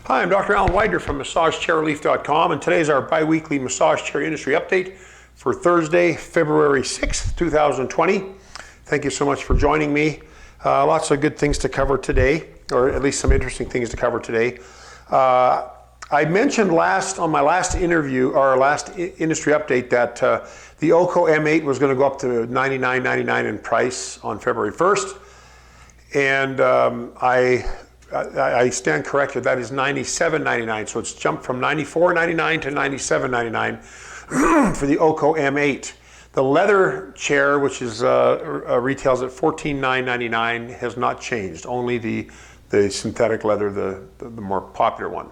Hi, I'm Dr. Alan Wider from MassageChairRelief.com, and today's our bi-weekly massage chair industry update for Thursday, February 6th, 2020. Thank you so much for joining me. Lots of good things to cover today, or at least some interesting things to cover today. I mentioned on my last interview, or last industry update, that the OCO M8 was going to go up to $99.99 in price on February 1st, and I stand corrected. That is $97.99, so it's jumped from $94.99 to $97.99 for the OCO M8. The leather chair, which is retails at $14,999, has not changed. Only the synthetic leather, the more popular one.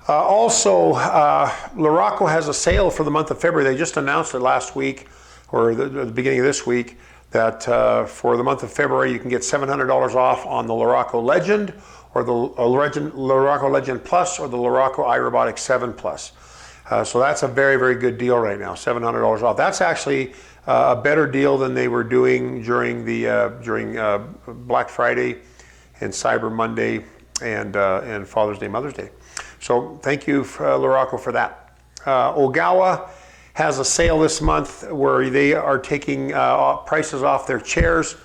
Also, Luraco has a sale for the month of February. They just announced it last week, or the beginning of this week, that for the month of February you can get $700 off on the Luraco Legend, or the Luraco Legend Plus, or the Luraco iRobotic 7 Plus. So that's a very, very good deal right now, $700 off. That's actually a better deal than they were doing during Black Friday and Cyber Monday and Father's Day, Mother's Day. So thank you, Luraco, for that. Ogawa has a sale this month where they are taking prices off their chairs.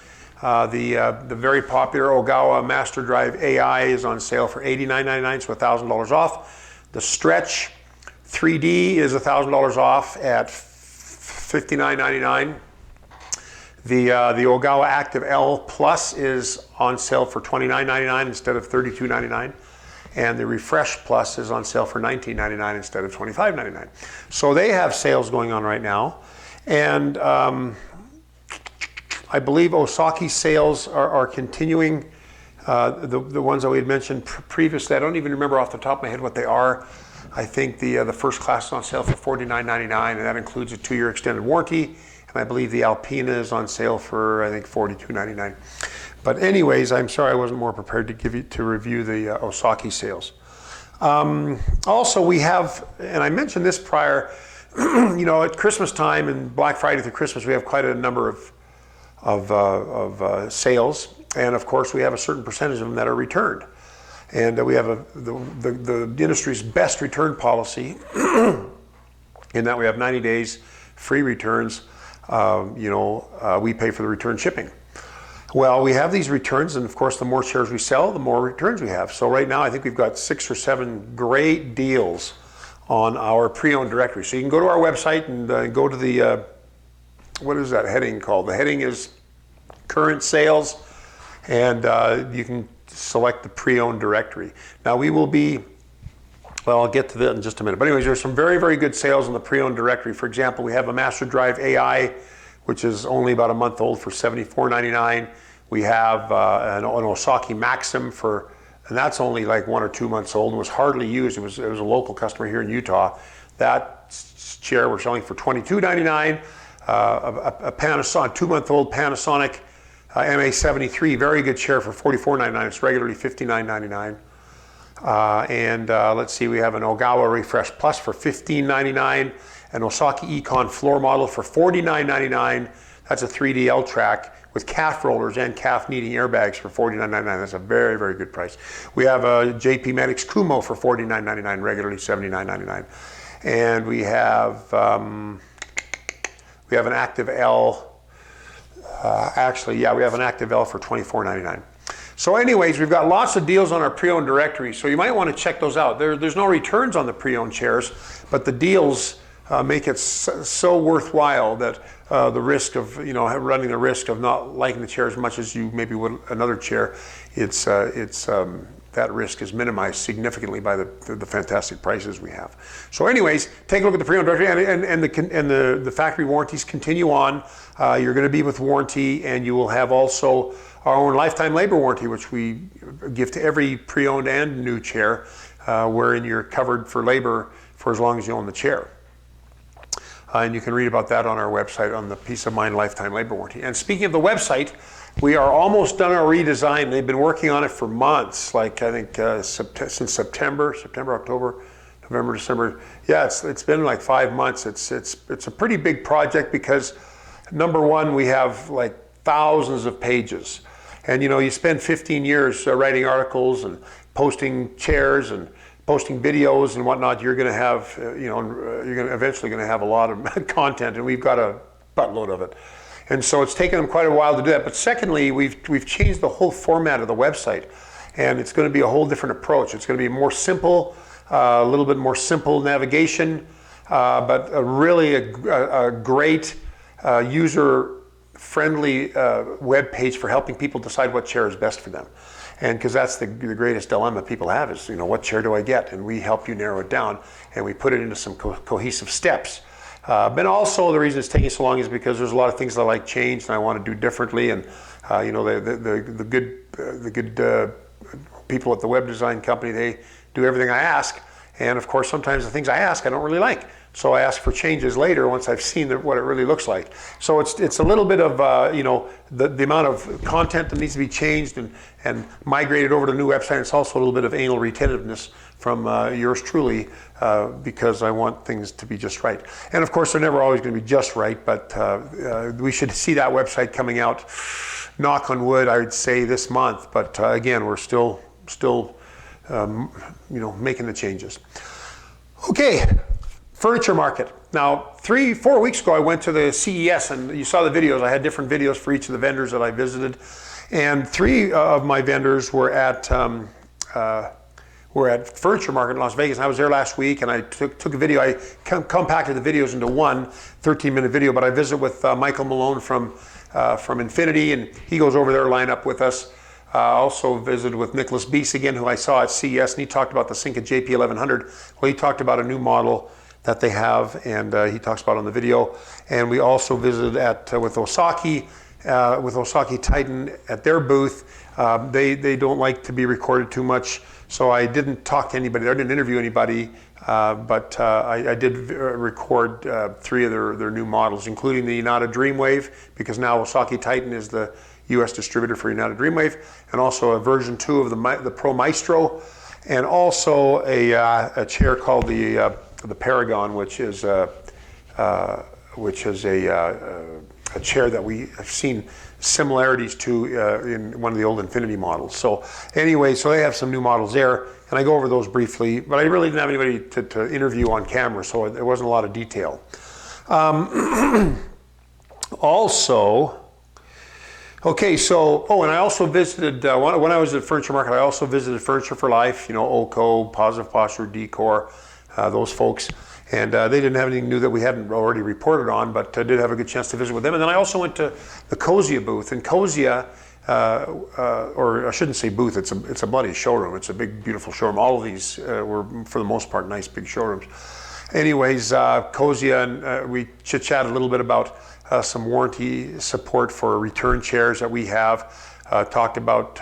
The very popular Ogawa Master Drive AI is on sale for $89.99, so $1,000 off. The Stretch 3D is $1,000 off at $59.99. The Ogawa Active L Plus is on sale for $29.99 instead of $32.99. And the Refresh Plus is on sale for $19.99 instead of $25.99. So they have sales going on right now. And I believe Osaki sales are continuing. The ones that we had mentioned previously, I don't even remember off the top of my head what they are. I think the first class is on sale for $49.99, and that includes a 2-year extended warranty. And I believe the Alpina is on sale for, I think, $42.99. But anyways, I'm sorry I wasn't more prepared to review the Osaki sales. Also, we have, and I mentioned this prior, at Christmas time and Black Friday through Christmas, we have quite a number of sales, and of course we have a certain percentage of them that are returned. And we have the industry's best return policy in that we have 90 days free returns. We pay for the return shipping. Well, we have these returns, and of course the more shares we sell, the more returns we have. So right now I think we've got 6 or 7 great deals on our pre-owned directory. So you can go to our website and go to the, what is that heading called? The heading is current sales, and you can select the pre-owned directory. Now we will be, well, I'll get to that in just a minute. But anyways, there's some very, very good sales in the pre-owned directory. For example, we have a Master Drive AI, which is only about a month old, for $74.99. We have an Osaki Maxim and that's only like 1 or 2 months old and was hardly used. It was a local customer here in Utah. That chair we're selling for $22.99. A Panasonic, 2-month-old Panasonic MA73, very good chair for $44.99. It's regularly $59.99. Let's see, we have an Ogawa Refresh Plus for $15.99. An Osaki Econ floor model for $49.99. That's a 3D L-track with calf rollers and calf kneading airbags for $49.99. That's a very, very good price. We have a JP Medics Kumo for $49.99, regularly $79.99. And we have an Active L. We have an Active L for $24.99. So anyways, we've got lots of deals on our pre-owned directory, so you might want to check those out. There's no returns on the pre-owned chairs, but the deals make it so worthwhile that the risk of running the risk of not liking the chair as much as you maybe would another chair, that risk is minimized significantly by the fantastic prices we have. So anyways, take a look at the pre-owned directory, and the factory warranties continue on. You're going to be with warranty, and you will have also our own lifetime labor warranty, which we give to every pre-owned and new chair, wherein you're covered for labor for as long as you own the chair. And you can read about that on our website on the Peace of Mind Lifetime Labor Warranty. And speaking of the website, we are almost done our redesign. They've been working on it for months, like I think since September, October, November, December. Yeah, it's been like 5 months. It's a pretty big project because, number one, we have like thousands of pages. And you spend 15 years writing articles and posting chairs and posting videos and whatnot, you're going to have, you're eventually going to have a lot of content, and we've got a buttload of it. And so it's taken them quite a while to do that. But secondly, we've changed the whole format of the website, and it's going to be a whole different approach. It's going to be more simple, a little bit more simple navigation, but really a great user-friendly web page for helping people decide what chair is best for them. And because that's the greatest dilemma people have is, what chair do I get? And we help you narrow it down, and we put it into some cohesive steps. But also the reason it's taking so long is because there's a lot of things that I like changed and I want to do differently. And the good people at the web design company, they do everything I ask. And of course, sometimes the things I ask I don't really like. So I ask for changes later once I've seen what it really looks like. So it's a little bit of the amount of content that needs to be changed and migrated over to the new website. It's also a little bit of anal retentiveness from yours truly because I want things to be just right. And of course, they're never always going to be just right, but we should see that website coming out, knock on wood, I would say this month. But again, we're still making the changes. Okay. Furniture market. Now, 3-4 weeks ago, I went to the CES, and you saw the videos. I had different videos for each of the vendors that I visited, and 3 of my vendors were at Furniture Market in Las Vegas. And I was there last week, and I took a video. I compacted the videos into one 13-minute video. But I visited with Michael Malone from Infinity, and he goes over their lineup with us. I also visited with Nicholas Beese again, who I saw at CES, and he talked about the Cinca JP 1100. Well, he talked about a new model that they have, and he talks about it on the video. And we also visited with Osaki Titan at their booth. They don't like to be recorded too much, so I didn't talk to anybody. I didn't interview anybody, but I did record 3 of their new models, including the United Dreamwave, because now Osaki Titan is the U.S. distributor for United Dreamwave, and also a version 2 of the Pro Maestro, and also a chair called the Paragon, which is a chair that we have seen similarities to in one of the old Infinity models. So anyway, so they have some new models there, and I go over those briefly, but I really didn't have anybody to interview on camera, so there wasn't a lot of detail. Also, okay, so, and I also visited, when I was at Furniture Market, I also visited Furniture for Life, OCO, Positive Posture, Decor, those folks. And they didn't have anything new that we hadn't already reported on, but I did have a good chance to visit with them. And then I also went to the Cosia booth. And Cosia, or I shouldn't say booth, it's a bloody showroom. It's a big, beautiful showroom. All of these were, for the most part, nice big showrooms. Anyways, Cosia, and we chit-chatted a little bit about some warranty support for return chairs that we have. Talked about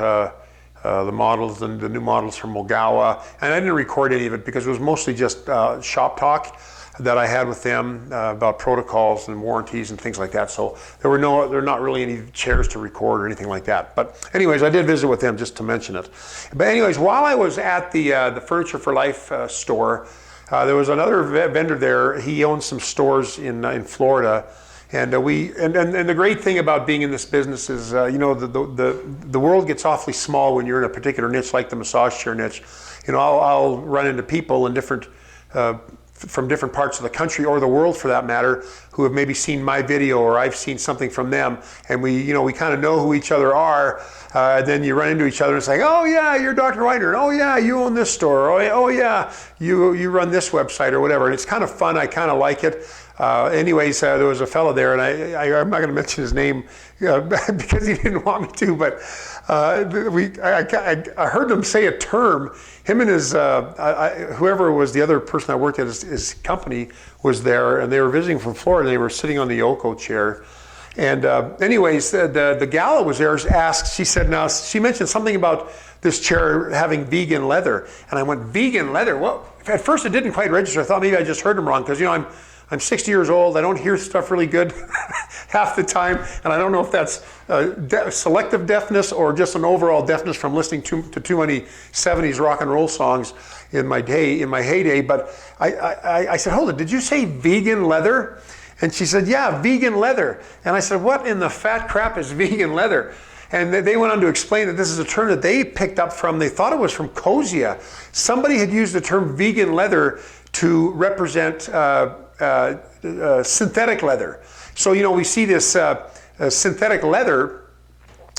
the models and the new models from Mogawa, and I didn't record any of it because it was mostly just shop talk that I had with them about protocols and warranties and things like that. So there are not really any chairs to record or anything like that. But anyways, I did visit with them just to mention it. But anyways, while I was at the Furniture for Life store, there was another vendor there. He owns some stores in Florida. And the great thing about being in this business is, the world gets awfully small when you're in a particular niche, like the massage chair niche. I'll run into people in from different parts of the country or the world, for that matter, who have maybe seen my video or I've seen something from them, and we kind of know who each other are. Then you run into each other and say, "Oh yeah, you're Dr. Weiner. Oh yeah, you own this store. Oh yeah, you run this website or whatever." And it's kind of fun. I kind of like it. Anyways, there was a fellow there, and I'm not going to mention his name because he didn't want me to, but I heard him say a term. Him and his, whoever was the other person that worked at his company was there, and they were visiting from Florida. They were sitting on the Yoko chair. And anyways, the gal that was there asked, she said, now, she mentioned something about this chair having vegan leather. And I went, vegan leather? Well, at first it didn't quite register. I thought maybe I just heard him wrong, because I'm 60 years old. I don't hear stuff really good half the time, and I don't know if that's selective deafness or just an overall deafness from listening to too many 70s rock and roll songs in my heyday. But I said, hold it, did you say vegan leather? And she said, yeah, vegan leather. And I said, what in the fat crap is vegan leather? And they went on to explain that this is a term that they picked up from, they thought it was from Kosia. Somebody had used the term vegan leather to represent synthetic leather. So, you know, we see this synthetic leather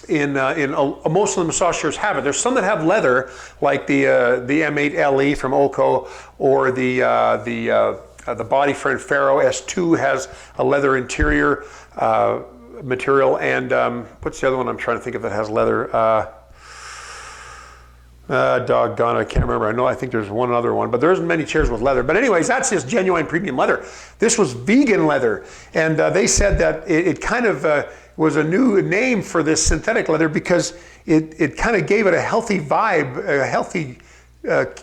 in most of the massage chairs have it. There's some that have leather, like the M8 LE from Oko, or the Body Friend Pharaoh S2 has a leather interior material, and what's the other one I'm trying to think of that has leather? Doggone, I can't remember. I think there's one other one, but there isn't many chairs with leather. But anyways, that's just genuine premium leather. This was vegan leather, and they said that it kind of was a new name for this synthetic leather because it kind of gave it a healthy vibe, a healthy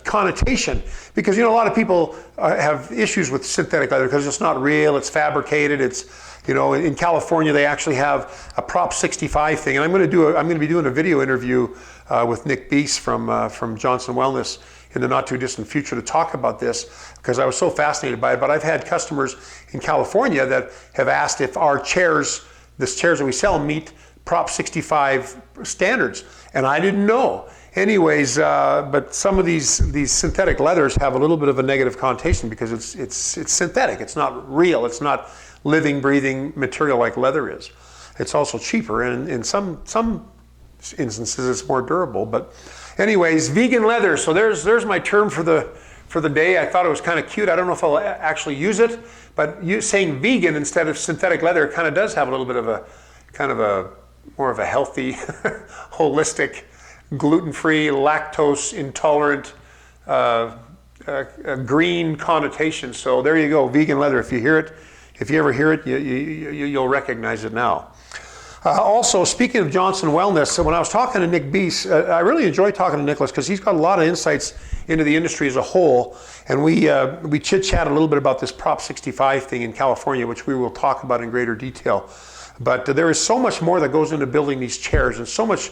connotation. Because, you know, a lot of people have issues with synthetic leather because it's not real, it's fabricated, it's, you know, in California they actually have a Prop 65 thing, and I'm going to be doing a video interview with Nick Beese from Johnson Wellness in the not too distant future to talk about this, because I was so fascinated by it. But I've had customers in California that have asked if our chairs, the chairs that we sell, meet Prop 65 standards, and I didn't know. Anyways, but some of these synthetic leathers have a little bit of a negative connotation because it's synthetic. It's not real. It's not living, breathing material like leather is. It's also cheaper, and in some instances it's more durable. But anyways, vegan leather. So there's my term for the day. I thought it was kind of cute. I don't know if I'll actually use it, but saying vegan instead of synthetic leather kind of does have a little bit of a more of a healthy, holistic, gluten-free, lactose intolerant, green connotation. So there you go, vegan leather. If you ever hear it, you'll recognize it now. Also, speaking of Johnson Wellness, when I was talking to Nick Beese, I really enjoyed talking to Nicholas because he's got a lot of insights into the industry as a whole. And we chit-chatted a little bit about this Prop 65 thing in California, which we will talk about in greater detail. But there is so much more that goes into building these chairs, and so much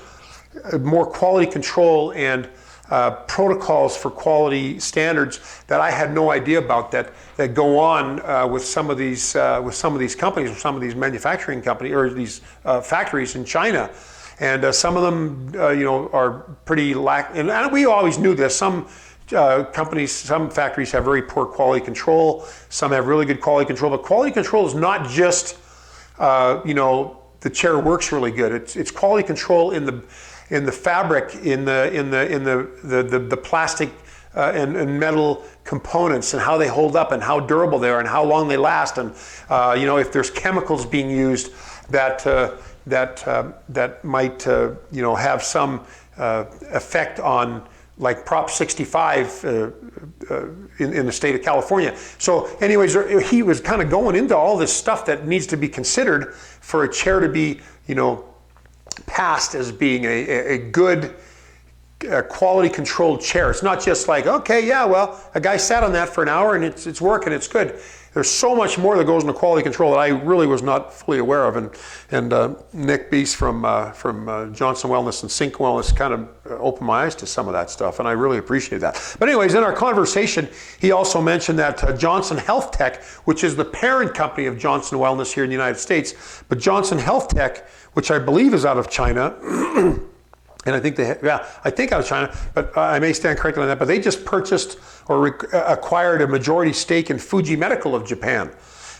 more quality control and protocols for quality standards that I had no idea about that go on with some of these companies, or some of these manufacturing companies, or these factories in China. And some of them, are pretty and we always knew this. Some companies, some factories have very poor quality control. Some have really good quality control. But quality control is not just, the chair works really good. It's quality control in the fabric, in the plastic and metal components, and how they hold up, and how durable they are, and how long they last, and if there's chemicals being used that might have some effect on, like Prop 65 in the state of California. So anyways, he was kind of going into all this stuff that needs to be considered for a chair to be, passed as being a good quality controlled chair. It's not just like, okay, yeah, well, a guy sat on that for an hour and it's working, it's good. There's so much more that goes into quality control that I really was not fully aware of. And Nick Beese from Johnson Wellness and Sync Wellness kind of opened my eyes to some of that stuff, and I really appreciate that. But anyways, in our conversation, he also mentioned that Johnson Health Tech, which is the parent company of Johnson Wellness here in the United States, but Johnson Health Tech, which I believe is out of China, and I think out of China, but I may stand corrected on that, but they just purchased or acquired a majority stake in Fuji Medical of Japan.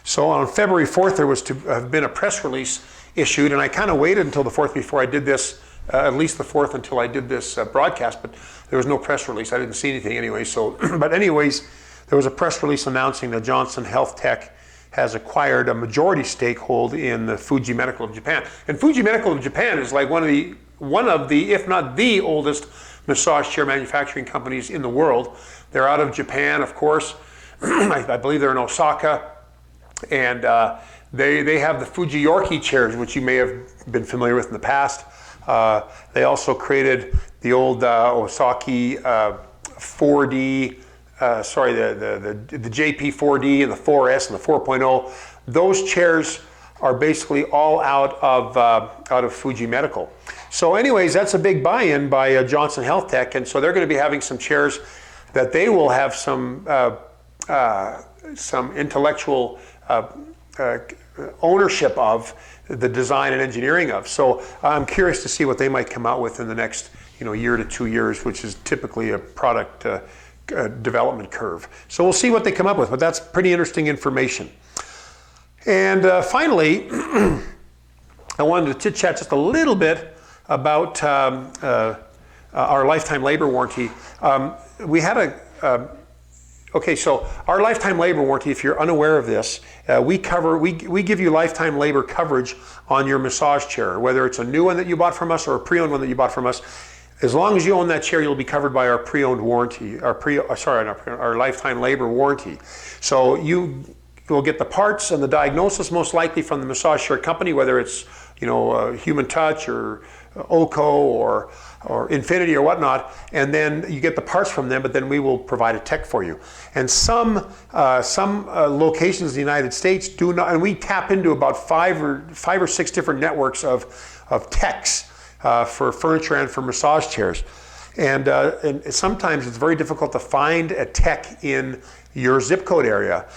So on February 4th, there was to have been a press release issued, and I kind of waited until the 4th before I did this, at least the 4th until I did this broadcast, but there was no press release. I didn't see anything anyway. So, but anyways, there was a press release announcing that Johnson Health Tech has acquired a majority stakehold in the Fuji Medical of Japan. And Fuji Medical of Japan is like one of the, if not the oldest massage chair manufacturing companies in the world. They're out of Japan, of course. I believe they're in Osaka. And they have the Fuji Yorkie chairs, which you may have been familiar with in the past. They also created the old Osaki 4D, the JP 4D and the 4S and the 4.0. Those chairs are basically all out of Fuji Medical. So anyways, that's a big buy-in by Johnson Health Tech, and so they're going to be having some chairs that they will have some intellectual ownership of the design and engineering of. So I'm curious to see what they might come out with in the next year to 2 years, which is typically a product development curve. So we'll see what they come up with, but that's pretty interesting information. And finally, I wanted to chit-chat just a little bit about our lifetime labor warranty. We had okay, so our lifetime labor warranty, if you're unaware of this, we give you lifetime labor coverage on your massage chair, whether it's a new one that you bought from us or a pre-owned one that you bought from us. As long as you own that chair, you'll be covered by our pre-owned warranty, our lifetime labor warranty. So you will get the parts and the diagnosis most likely from the massage chair company, whether it's Human Touch or Oco or Infinity or whatnot, and then you get the parts from them, but then we will provide a tech for you. And some locations in the United States do not, and we tap into about five or six different networks of techs for furniture and for massage chairs. And sometimes it's very difficult to find a tech in your zip code area.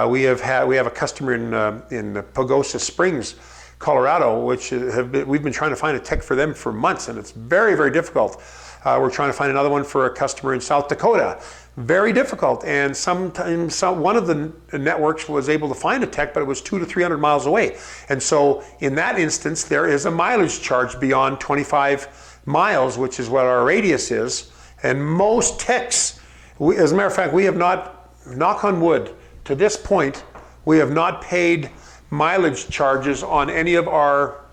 We have a customer in Pagosa Springs, Colorado, which we've been trying to find a tech for them for months, and it's very, very difficult. We're trying to find another one for a customer in South Dakota. Very difficult, and sometimes one of the networks was able to find a tech, but it was 200 to 300 miles away. And so in that instance, there is a mileage charge beyond 25 miles, which is what our radius is. And most techs, as a matter of fact, we have not, knock on wood, to this point, we have not paid mileage charges on any of our,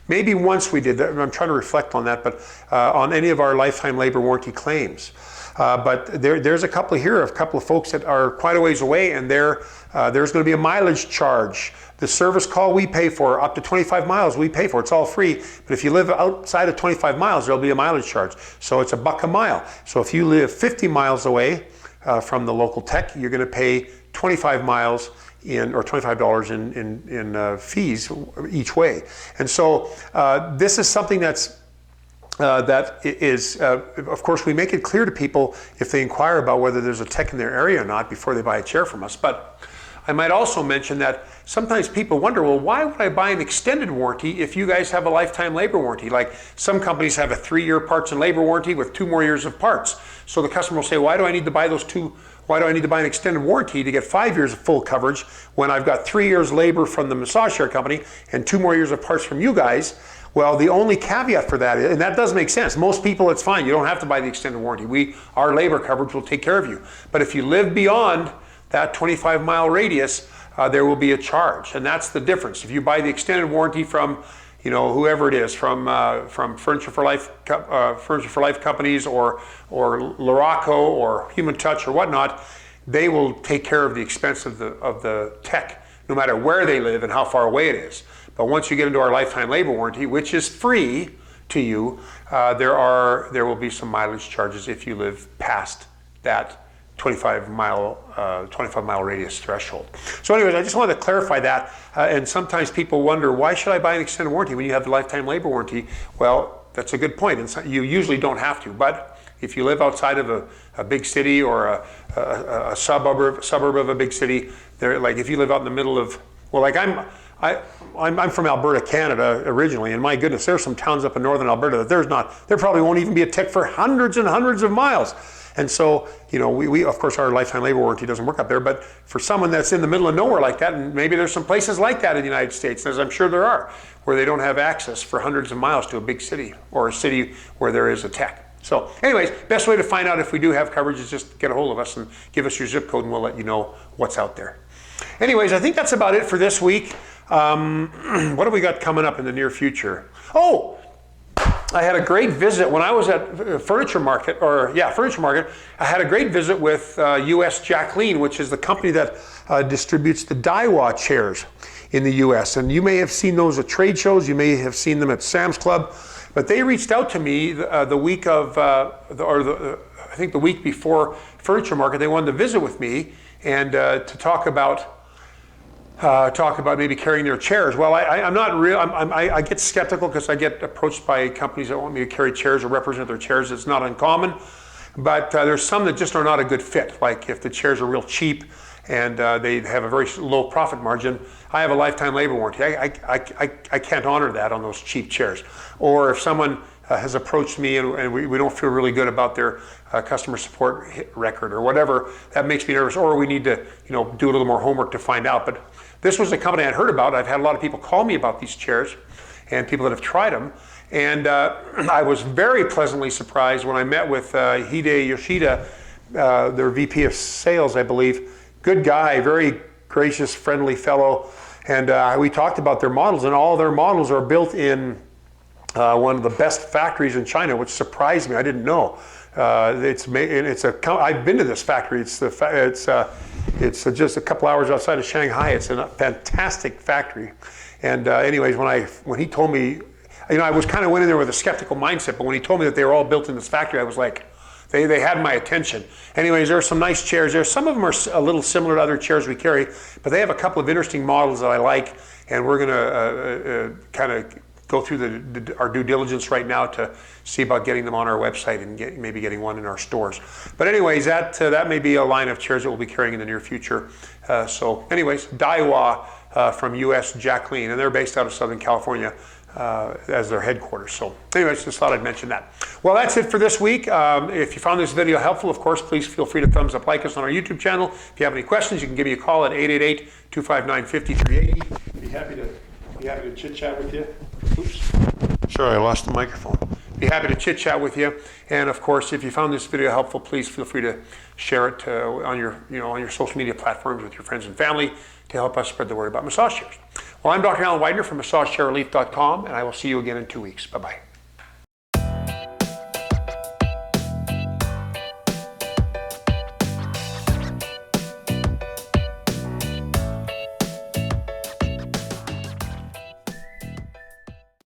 maybe once we did that, I'm trying to reflect on that, but on any of our lifetime labor warranty claims. But there's a couple of folks that are quite a ways away, and there's going to be a mileage charge. The service call we pay for, up to 25 miles we pay for, it's all free. But if you live outside of 25 miles, there'll be a mileage charge. So it's $1 a mile. So if you live 50 miles away from the local tech, you're going to pay 25 miles or $25 in fees each way. And so this is something that is, of course, we make it clear to people if they inquire about whether there's a tech in their area or not before they buy a chair from us. But I might also mention that sometimes people wonder, well, why would I buy an extended warranty if you guys have a lifetime labor warranty? Like some companies have a 3-year parts and labor warranty with 2 more years of parts. So the customer will say, why do I need to buy those two? Why do I need to buy an extended warranty to get 5 years of full coverage when I've got 3 years labor from the massage chair company and 2 more years of parts from you guys? Well, the only caveat for that is, and that does make sense. Most people, it's fine. You don't have to buy the extended warranty. Our labor coverage will take care of you. But if you live beyond that 25-mile radius, there will be a charge, and that's the difference. If you buy the extended warranty from, whoever it is, from Furniture for Life companies or Laraco or Human Touch or whatnot, they will take care of the expense of the tech, no matter where they live and how far away it is. But once you get into our lifetime labor warranty, which is free to you, there will be some mileage charges if you live past that 25-mile radius threshold. So anyways, I just wanted to clarify that. And sometimes people wonder, why should I buy an extended warranty when you have the lifetime labor warranty? Well, that's a good point. And you usually don't have to. But if you live outside of a big city or a suburb of a big city, like if you live out in the middle of, well, like I'm from Alberta, Canada originally, and my goodness, there's some towns up in northern Alberta that there probably won't even be a tech for hundreds and hundreds of miles. And so, we of course, our lifetime labor warranty doesn't work up there, but for someone that's in the middle of nowhere like that, and maybe there's some places like that in the United States, as I'm sure there are, where they don't have access for hundreds of miles to a big city or a city where there is a tech. So anyways, best way to find out if we do have coverage is just get a hold of us and give us your zip code and we'll let you know what's out there. Anyways, I think that's about it for this week. What have we got coming up in the near future? Oh, I had a great visit when I was at Furniture Market. I had a great visit with US Jaclyn, which is the company that distributes the Daiwa chairs in the US. And you may have seen those at trade shows. You may have seen them at Sam's Club. But they reached out to me the week of, I think the week before Furniture Market. They wanted to visit with me and to talk about maybe carrying their chairs. Well, I'm not real. I get skeptical because I get approached by companies that want me to carry chairs or represent their chairs. It's not uncommon. but there's some that just are not a good fit. Like if the chairs are real cheap and they have a very low profit margin, I have a lifetime labor warranty. I can't honor that on those cheap chairs. Or if someone has approached me and we don't feel really good about their customer support record or whatever, that makes me nervous. Or we need to, do a little more homework to find out. But this was a company I'd heard about. I've had a lot of people call me about these chairs and people that have tried them. And I was very pleasantly surprised when I met with Hide Yoshida, their VP of sales, I believe. Good guy, very gracious, friendly fellow. And we talked about their models, and all their models are built in one of the best factories in China, which surprised me. I didn't know. I've been to this factory. It's just a couple hours outside of Shanghai. It's a fantastic factory. And anyways, when he told me, I was kind of went in there with a skeptical mindset, but when he told me that they were all built in this factory, I was like, they had my attention. Anyways, there are some nice chairs there. Some of them are a little similar to other chairs we carry, but they have a couple of interesting models that I like, and we're gonna kind of go through our due diligence right now to see about getting them on our website and maybe getting one in our stores. But anyways, that may be a line of chairs that we'll be carrying in the near future. So anyways, Daiwa from US Jaclyn, and they're based out of Southern California as their headquarters. So anyways, just thought I'd mention that. Well, that's it for this week. If you found this video helpful, of course, please feel free to thumbs up, like us on our YouTube channel. If you have any questions, you can give me a call at 888-259-5380. Be happy to chit chat with you. Oops. Sorry, I lost the microphone. Be happy to chit chat with you. And of course, if you found this video helpful, please feel free to share it on your social media platforms with your friends and family to help us spread the word about massage chairs. Well, I'm Dr. Alan Widener from MassageChairRelief.com, and I will see you again in 2 weeks. Bye-bye.